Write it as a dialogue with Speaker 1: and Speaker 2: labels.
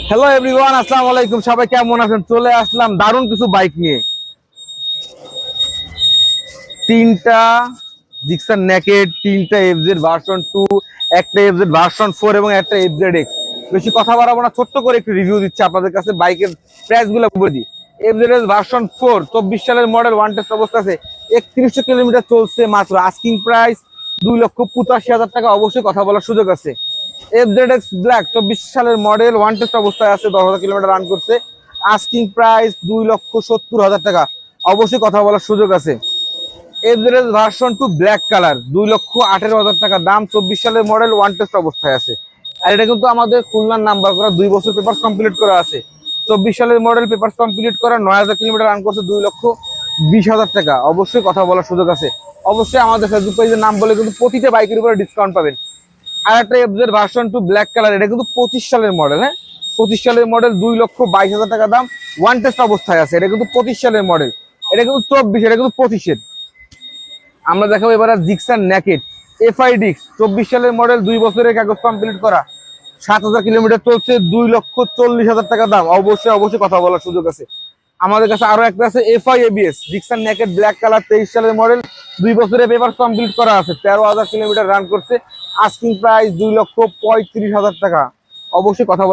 Speaker 1: Hello everyone, আসসালামু আলাইকুম। সবাই কেমন আছেন? চলে আসলাম দারুণ কিছু বাইক নিয়ে। তিনটা জিক্সার নেকেড, তিনটা এফজেড ভার্সন 2, একটা এফজেড ভার্সন 4 এবং একটা এফজেড এক্স। বেশি কথা বাড়াবো না, ছোট্ট করে একটু রিভিউ দিচ্ছি আপনাদের কাছে। বাইকের প্রাইস গুলো বলে দিই। এফজেড এক্স ভার্সন 4 24 সালের মডেল, ওয়ান টেস্ট অবস্থা আছে। 3100 কিলোমিটার চলছে মাত্র। আস্কিং প্রাইস 2,85,000 টাকা। অবশ্যই কথা বলার সুযোগ আছে। এফজেড এক্স ব্ল্যাক 24 সালের মডেল, ওয়ান টেস্ট অবস্থায় আছে, 10,000 কিলোমিটার রান করছে। আস্কিং প্রাইস 2,70,000 টাকা। অবশ্যই কথা বলার সুযোগ আছে। এফজেড ভার্সন 2 ব্ল্যাক কালার, 2,18,000 টাকা দাম, 24 সালের মডেল, ওয়ান টেস্ট অবস্থায় আছে। আর এটা কিন্তু আমাদের খুলনার নাম্বার করা, 2 বছর পেপার কমপ্লিট করা আছে। 24 সালের মডেল, পেপার কমপ্লিট করা, 9,000 কিলোমিটার রান করছে, 2,20,000 টাকা। অবশ্যই কথা বলার সুযোগ আছে। অবশ্যই আমাদের ফেসবুক পেজের নাম বলে কিন্তু প্রতিটা বাইকের উপরে ডিসকাউন্ট পাবেন। আর একটা এফজেড ভার্সন 2 ব্ল্যাক কালার, এটা কিন্তু 25 সালের মডেল। হ্যাঁ, 25 সালের মডেল, 2,22,000 টাকা দাম, ওয়ান টেস্ট অবস্থায় আছে। এটা কিন্তু 25 সালের মডেল, এটা কিন্তু 24, এটা কিন্তু 25-এর। আমরা দেখাবো এবার জিক্সার নেকেড এফআইডিক্স, 24 সালের মডেল, 2 বছরের কাগজ কমপ্লিট করা, 7,000 কিলোমিটার চলছে, 2,40,000 টাকা দাম। অবশ্যই অবশ্যই কথা বলার সুযোগ আছে। আমাদের কাছে আরো একটা আছে FI ABS Gixxer naked black colour, 23 সালের মডেল, 2 বছরের পেপার কমপ্লিট করা আছে, 13,000 কিলোমিটার রান করছে। আস্কিং প্রাইস 2,35,000 টাকা। অবশ্যই কথা বলা